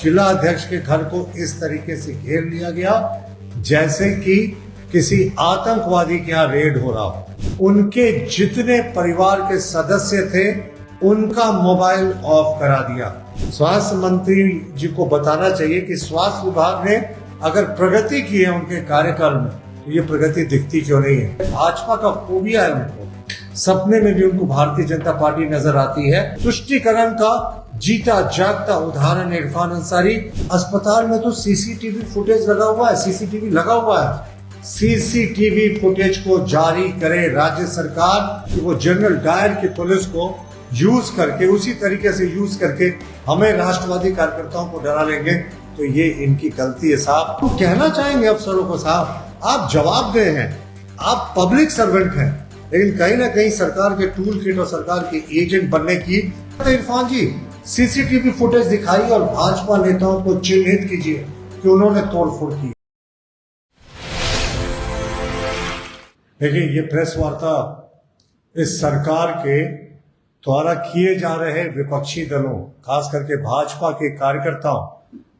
जिला अध्यक्ष के घर को इस तरीके से घेर लिया गया जैसे कि किसी आतंकवादी के यहाँ रेड हो रहा हो। उनके जितने परिवार के सदस्य थे उनका मोबाइल ऑफ करा दिया। स्वास्थ्य मंत्री जी को बताना चाहिए कि स्वास्थ्य विभाग ने अगर प्रगति की है उनके कार्यकाल में तो ये प्रगति दिखती क्यों नहीं है। भाजपा का फोबिया है उनको, सपने में भी उनको भारतीय जनता पार्टी नजर आती है। तुष्टीकरण का जीता जागता उदाहरण इरफान अंसारी। अस्पताल में तो सीसीटीवी फुटेज लगा हुआ है, सीसीटीवी लगा हुआ है। सीसीटीवी फुटेज को जारी करे राज्य सरकार कि वो जनरल डायर की पुलिस को यूज करके, उसी तरीके से यूज करके हमें राष्ट्रवादी कार्यकर्ताओं को डरा लेंगे, तो ये इनकी गलती है साहब। तो कहना चाहेंगे अफसरों को, साहब आप जवाबदेह हैं, आप पब्लिक सर्वेंट हैं, लेकिन कहीं ना कहीं सरकार के टूल किट और सरकार के एजेंट बनने की। इरफान जी सीसीटीवी फुटेज दिखाई और भाजपा नेताओं को चिन्हित कीजिए कि उन्होंने तोड़फोड़ की। देखिए ये प्रेस वार्ता इस सरकार के द्वारा किए जा रहे विपक्षी दलों, खास करके भाजपा के कार्यकर्ताओं,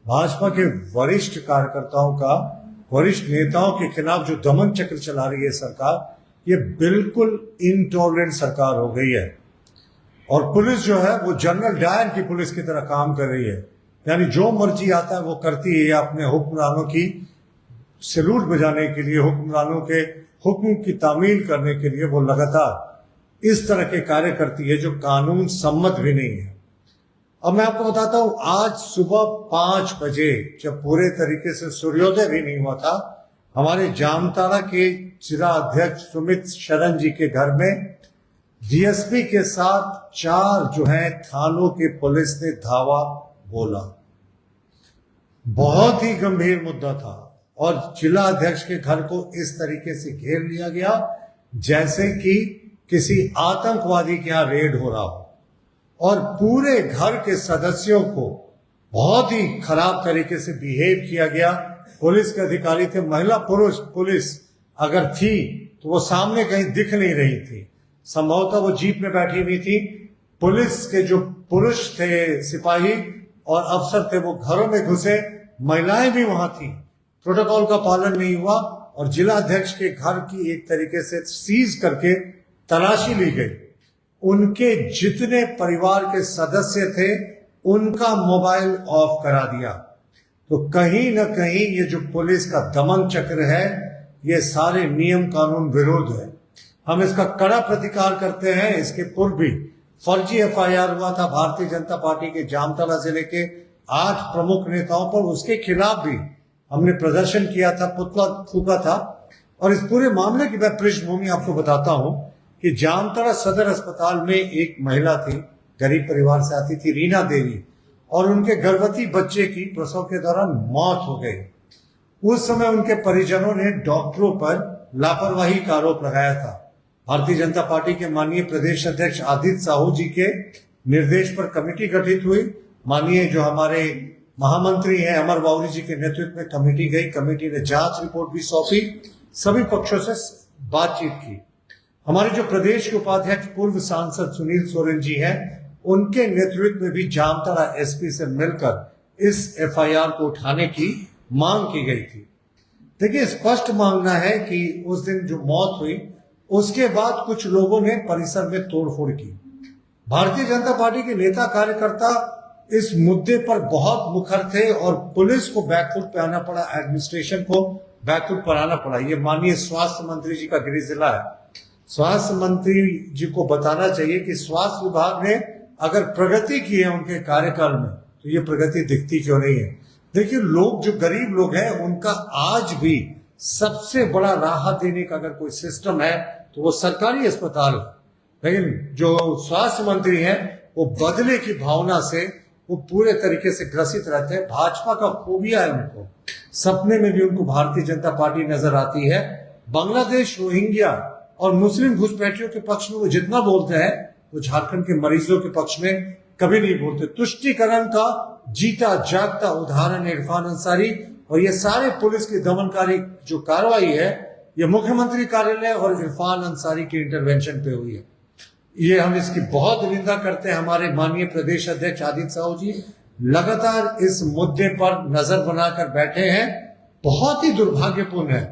भाजपा के वरिष्ठ कार्यकर्ताओं का, वरिष्ठ नेताओं के खिलाफ जो दमन चक्र चला रही है सरकार, ये बिल्कुल इनटॉलरेंट सरकार हो गई है। और पुलिस जो है वो जनरल डायर की पुलिस की तरह काम कर रही है, यानी जो मर्जी आता है वो करती है। अपने हुक्मरानों की सैल्यूट बजाने के लिए, हुक्मरानों के हुक्म की तामील करने के लिए वो लगातार इस तरह के कार्य करती है जो कानून सम्मत भी नहीं है। अब मैं आपको बताता हूं, आज सुबह 5 बजे जब पूरे तरीके से सूर्योदय भी नहीं हुआ था, हमारे जामताड़ा के जिला अध्यक्ष सुमित शरण जी के घर में डीएसपी के साथ 4 जो है थानों के पुलिस ने धावा बोला। बहुत ही गंभीर मुद्दा था और जिला अध्यक्ष के घर को इस तरीके से घेर लिया गया जैसे कि किसी आतंकवादी के यहाँ रेड हो रहा हो, और पूरे घर के सदस्यों को बहुत ही खराब तरीके से बिहेव किया गया। पुलिस के अधिकारी थे, महिला पुरुष पुलिस अगर थी तो वो सामने कहीं दिख नहीं रही थी, संभवतः वो जीप में बैठी हुई थी। पुलिस के जो पुरुष थे, सिपाही और अफसर थे, वो घरों में घुसे, महिलाएं भी वहां थी। प्रोटोकॉल का पालन नहीं हुआ और जिला अध्यक्ष के घर की एक तरीके से सीज करके तलाशी ली गई। उनके जितने परिवार के सदस्य थे उनका मोबाइल ऑफ करा दिया। तो कहीं ना कहीं ये जो पुलिस का दमन चक्र है, ये सारे नियम कानून विरोध है। हम इसका कड़ा प्रतिकार करते हैं। इसके पूर्व भी फर्जी एफआईआर हुआ था भारतीय जनता पार्टी के जामताड़ा जिले के 8 प्रमुख नेताओं पर, उसके खिलाफ भी हमने प्रदर्शन किया था, पुतला फूका था। और इस पूरे मामले की मैं पृष्ठभूमि आपको बताता हूं कि जामताड़ा सदर अस्पताल में एक महिला थी, गरीब परिवार से आती थी, रीना देवी, और उनके गर्भवती बच्चे की प्रसव के दौरान मौत हो गई। उस समय उनके परिजनों ने डॉक्टरों पर लापरवाही का आरोप लगाया था। भारतीय जनता पार्टी के माननीय प्रदेश अध्यक्ष आदित्य साहू जी के निर्देश पर कमेटी गठित हुई। माननीय जो हमारे महामंत्री हैं अमर बाउरी जी के नेतृत्व में कमेटी गई। कमेटी ने जांच रिपोर्ट भी सौंपी, सभी पक्षों से बातचीत की। हमारे जो प्रदेश के उपाध्यक्ष पूर्व सांसद सुनील सोरेन जी हैं, उनके नेतृत्व में भी जामताड़ा एसपी से मिलकर इस एफआईआर को उठाने की मांग की गई थी। देखिए स्पष्ट मांगना है कि उस दिन जो मौत हुई उसके बाद कुछ लोगों ने परिसर में तोड़फोड़ की। भारतीय जनता पार्टी के नेता कार्यकर्ता इस मुद्दे पर बहुत मुखर थे और पुलिस को बैकफुट पे आना पड़ा, एडमिनिस्ट्रेशन को बैकफुट पर आना पड़ा। ये माननीय स्वास्थ्य मंत्री जी का गृह जिला है। स्वास्थ्य मंत्री जी को बताना चाहिए कि स्वास्थ्य विभाग ने अगर प्रगति की है उनके कार्यकाल में तो ये प्रगति दिखती क्यों नहीं है। देखिए लोग, जो गरीब लोग हैं, उनका आज भी सबसे बड़ा राहत देने का अगर कोई सिस्टम है तो वो सरकारी अस्पताल है। लेकिन जो स्वास्थ्य मंत्री हैं वो बदले की भावना से वो पूरे तरीके से ग्रसित रहते हैं। भाजपा का फोबिया है उनको, सपने में भी उनको भारतीय जनता पार्टी नजर आती है। बांग्लादेश, रोहिंग्या और मुस्लिम घुसपैठियों के पक्ष में वो जितना बोलते हैं वो झारखंड के मरीजों के पक्ष में कभी नहीं बोलते। तुष्टीकरण का जीता जागता उदाहरण इरफान अंसारी, और ये सारे पुलिस की दमनकारी जो कार्रवाई है ये मुख्यमंत्री कार्यालय और इरफान अंसारी के इंटरवेंशन पे हुई है। ये हम इसकी बहुत निंदा करते हैं। हमारे माननीय प्रदेश अध्यक्ष आदित्य साहू जी, लगातार इस मुद्दे पर नजर बनाकर बैठे हैं, बहुत ही दुर्भाग्यपूर्ण है।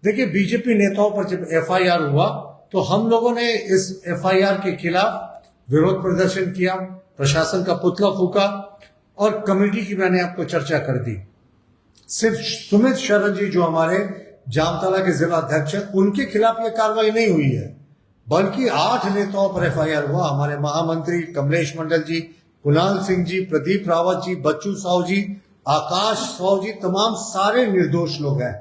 देखिए, बीजेपी नेताओं पर जब एफआईआर हुआ तो हम लोगों ने इस एफआईआर के खिलाफ विरोध प्रदर्शन किया, प्रशासन का पुतला फूका और कमेटी की मैंने आपको चर्चा कर दी। सिर्फ सुमित शरण जी जो हमारे जामताड़ा के जिला अध्यक्ष हैं, उनके खिलाफ यह कार्रवाई नहीं हुई है, बल्कि 8 नेताओं पर एफआईआर हुआ। हमारे महामंत्री कमलेश मंडल जी, कुणाल सिंह जी, प्रदीप रावत जी, बच्चू साहू जी, आकाश साहू जी, तमाम सारे निर्दोष लोग हैं।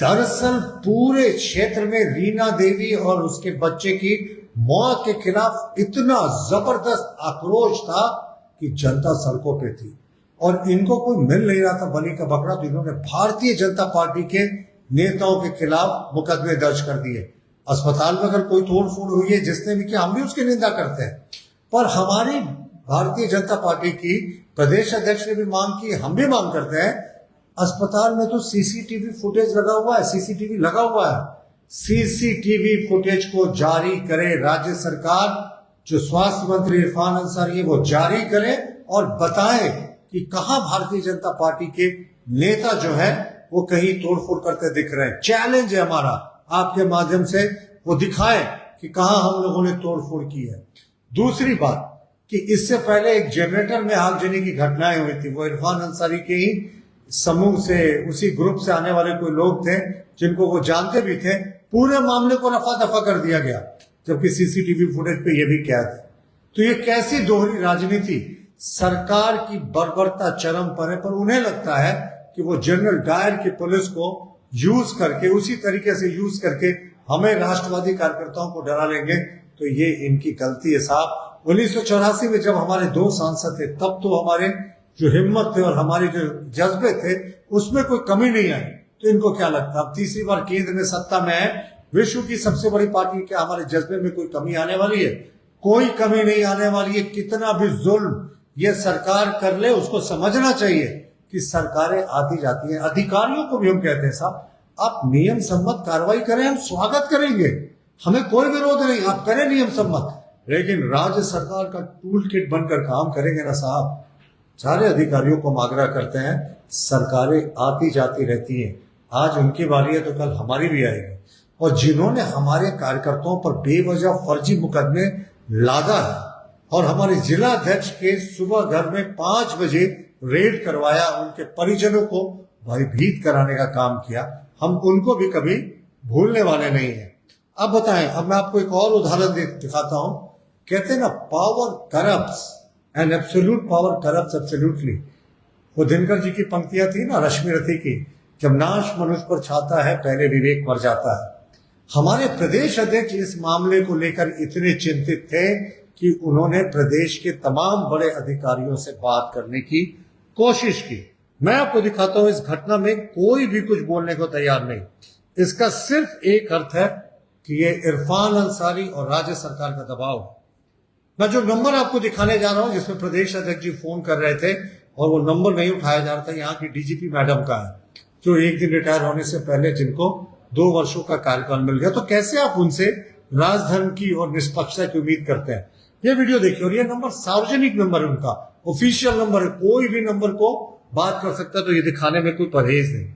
दरअसल पूरे क्षेत्र में रीना देवी और उसके बच्चे की मौत के खिलाफ इतना जबरदस्त आक्रोश था कि जनता सड़कों पे थी और इनको कोई मिल नहीं रहा था बलि का बकरा, तो इन्होंने भारतीय जनता पार्टी के नेताओं के खिलाफ मुकदमे दर्ज कर दिए। अस्पताल में अगर कोई तोड़फोड़ हुई है, जिसने भी किया, हम भी उसकी निंदा करते हैं, पर हमारी भारतीय जनता पार्टी की प्रदेश अध्यक्ष ने भी मांग की, हम भी मांग करते हैं, अस्पताल में तो सीसीटीवी फुटेज लगा हुआ है, सीसीटीवी लगा हुआ है, सीसीटीवी फुटेज को जारी करे राज्य सरकार। जो स्वास्थ्य मंत्री इरफान अंसारी है वो जारी करे और बताए कि कहां भारतीय जनता पार्टी के नेता जो है वो कहीं तोड़फोड़ करते दिख रहे हैं। चैलेंज है हमारा आपके माध्यम से, वो दिखाए कि कहां हम लोगों ने तोड़फोड़ की है। दूसरी बात कि इससे पहले एक जनरेटर में आगजनी की घटनाएं हुई थी, वो इरफान अंसारी के ही समूह से, उसी ग्रुप से आने वाले कोई लोग थे जिनको वो जानते भी थे। पूरे मामले को रफा दफा कर दिया गया, जबकि सीसीटीवी फुटेज पे ये भी कैद है। तो ये कैसी दोहरी राजनीति, सरकार की बर्बरता चरम पर है, पर उन्हें लगता है कि वो जनरल डायर की पुलिस को यूज करके, उसी तरीके से यूज करके हमें राष्ट्रवादी कार्यकर्ताओं को डरा लेंगे। तो ये इनकी गलती है साहब। 1984 में जब हमारे 2 सांसद थे, तब तो हमारे जो हिम्मत थे और हमारे जो जज्बे थे उसमें कोई कमी नहीं आई। तो इनको क्या लगता है अब तीसरी बार केंद्र में सत्ता में है, विश्व की सबसे बड़ी पार्टी, क्या हमारे जज्बे में कोई कमी आने वाली है? कोई कमी नहीं आने वाली है। कितना भी जुल्म ये सरकार कर ले, उसको समझना चाहिए कि सरकारें आती जाती हैं। अधिकारियों को भी हम कहते हैं साहब, आप नियम सम्मत कार्रवाई करें, हम स्वागत करेंगे, हमें कोई विरोध नहीं, आप करें नियम सम्मत, लेकिन राज्य सरकार का टूल किट बनकर काम करेंगे ना साहब। सारे अधिकारियों को हम आग्रह करते हैं, सरकारें आती जाती रहती हैं, आज उनकी बारी है तो कल हमारी भी आएगी। और जिन्होंने हमारे कार्यकर्ताओं पर बेवजह फर्जी मुकदमे लादा है और हमारे जिला अध्यक्ष के सुबह घर में 5 बजे रेड करवाया, उनके परिजनों को भयभीत कराने का काम किया, हम उनको भी कभी भूलने वाले नहीं है। अब बताएं, अब मैं आपको एक और उदाहरण दिखाता हूं। कहते हैं ना, power corrupts and absolute power corrupts absolutely. वो दिनकर जी की पंक्तियां थी ना रश्मि रथी की, जब नाश मनुष्य पर छाता है पहले विवेक मर जाता है। हमारे प्रदेश अध्यक्ष इस मामले को लेकर इतने चिंतित थे कि उन्होंने प्रदेश के तमाम बड़े अधिकारियों से बात करने की कोशिश की। मैं आपको दिखाता हूं, इस घटना में कोई भी कुछ बोलने को तैयार नहीं। इसका सिर्फ एक अर्थ है कि ये इरफान अंसारी और राज्य सरकार का दबाव। मैं जो नंबर आपको दिखाने जा रहा हूं, जिसमें प्रदेश अध्यक्ष जी फोन कर रहे थे और वो नंबर नहीं उठाया जा रहा था, यहाँ की डीजीपी मैडम का है, जो एक दिन रिटायर होने से पहले जिनको 2 वर्षों का कार्यकाल मिल गया। तो कैसे आप उनसे राजधर्म की और निष्पक्षता की उम्मीद करते हैं? ये वीडियो देखिए, और ये नंबर सार्वजनिक नंबर है, उनका ऑफिशियल नंबर है, कोई भी नंबर को बात कर सकता है, तो ये दिखाने में कोई परहेज नहीं।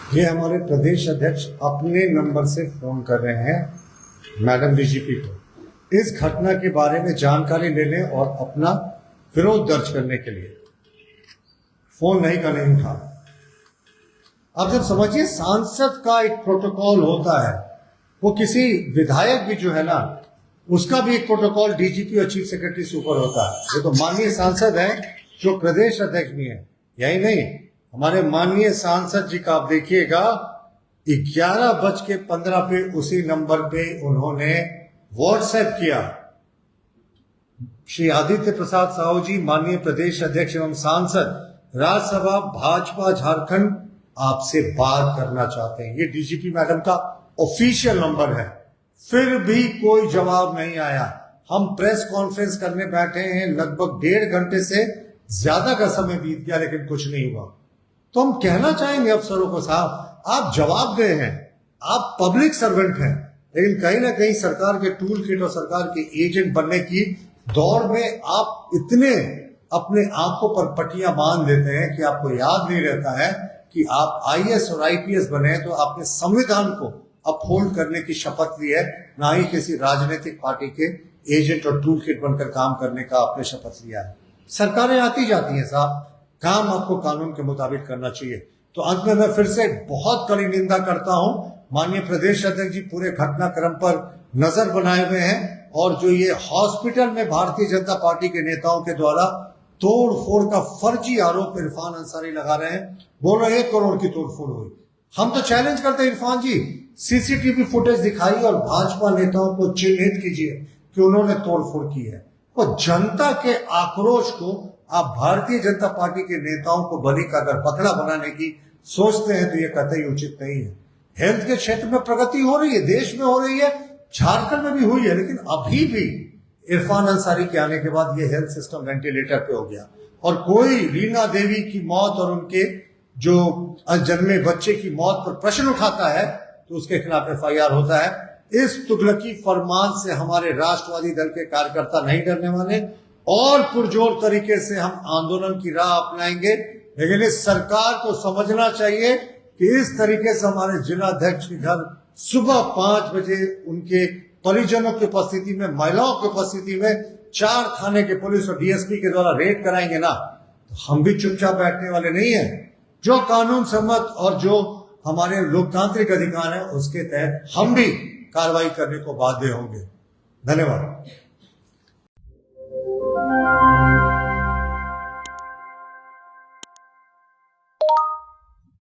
ये हमारे प्रदेश अध्यक्ष अपने नंबर से फोन कर रहे हैं मैडम डीजीपी को, इस घटना के बारे में जानकारी लेने और अपना विरोध दर्ज करने के लिए। फोन नहीं का नहीं उठा। अब जब समझिए, सांसद का एक प्रोटोकॉल होता है, वो किसी विधायक भी जो है ना, उसका भी एक प्रोटोकॉल डीजीपी और चीफ सेक्रेटरी से ऊपर होता है। ये तो माननीय सांसद है जो प्रदेश अध्यक्ष भी है, यही नहीं, हमारे माननीय सांसद जी का आप देखिएगा 11:15 पे उसी नंबर पे उन्होंने व्हाट्सएप किया, श्री आदित्य प्रसाद साहू जी, माननीय प्रदेश अध्यक्ष एवं सांसद राज्यसभा भाजपा झारखंड, आपसे बात करना चाहते हैं। ये डीजीपी मैडम का ऑफिशियल नंबर है, फिर भी कोई जवाब नहीं आया। हम प्रेस कॉन्फ्रेंस करने बैठे हैं, लगभग 1.5 घंटे से ज्यादा का समय बीत गया, लेकिन कुछ नहीं हुआ। तो हम कहना चाहेंगे अफसरों को, साहब आप जवाब दे हैं, आप पब्लिक सर्वेंट हैं, लेकिन कहीं ना कहीं सरकार के टूल किट और सरकार के एजेंट बनने की दौड़ में आप इतने अपने आंखों पर पट्टियां बांध देते हैं कि आपको याद नहीं रहता है कि आप आईएएस और आईपीएस बने हैं तो आपने संविधान को अपहोल्ड करने की शपथ ली है, ना ही किसी राजनीतिक पार्टी के एजेंट और टूल किट बनकर काम करने का आपने शपथ लिया है। सरकारें आती जाती हैं साहब, काम आपको कानून के मुताबिक करना चाहिए। तो अंत में मैं फिर से बहुत कड़ी निंदा करता हूं, माननीय प्रदेश अध्यक्ष जी पूरे घटनाक्रम पर नजर बनाए हुए हैं, और जो ये हॉस्पिटल में भारतीय जनता पार्टी के नेताओं के द्वारा तोड़ फोड़ का फर्जी आरोप इरफान अंसारी लगा रहे हैं, बोल रहे 1 करोड़ की तोड़ फोड़ हुई। हम तो चैलेंज करते हैं, इरफान जी सीसीटीवी फुटेज दिखाइए और भाजपा नेताओं को चिन्हित कीजिए कि उन्होंने तोड़फोड़ की है। और जनता के आक्रोश को आप भारतीय जनता पार्टी के नेताओं को बलि का अगर पकड़ा बनाने की सोचते हैं तो ये कतई उचित नहीं है। हेल्थ के क्षेत्र में प्रगति हो रही है, देश में हो रही है, झारखंड में भी हुई है, लेकिन अभी भी इरफान अंसारी के आने के बाद ये हेल्थ सिस्टम वेंटिलेटर पे हो गया। और कोई रीना देवी की मौत और उनके जो जन्मे बच्चे की मौत पर प्रश्न उठाता है तो उसके खिलाफ एफआईआर होता है। इस तुगलकी फरमान से हमारे राष्ट्रवादी दल के कार्यकर्ता नहीं डरने वाले, और पुरजोर तरीके से हम आंदोलन की राह अपनाएंगे। लेकिन इस सरकार को समझना चाहिए कि इस तरीके से हमारे जिलाध्यक्ष के घर सुबह 5 बजे उनके परिजनों की उपस्थिति में, महिलाओं की उपस्थिति में 4 थाने के पुलिस और डीएसपी के द्वारा रेड कराएंगे ना, तो हम भी चुपचाप बैठने वाले नहीं है। जो कानून सम्मत और जो हमारे लोकतांत्रिक अधिकार है उसके तहत हम भी कार्रवाई करने को बाध्य होंगे। धन्यवाद।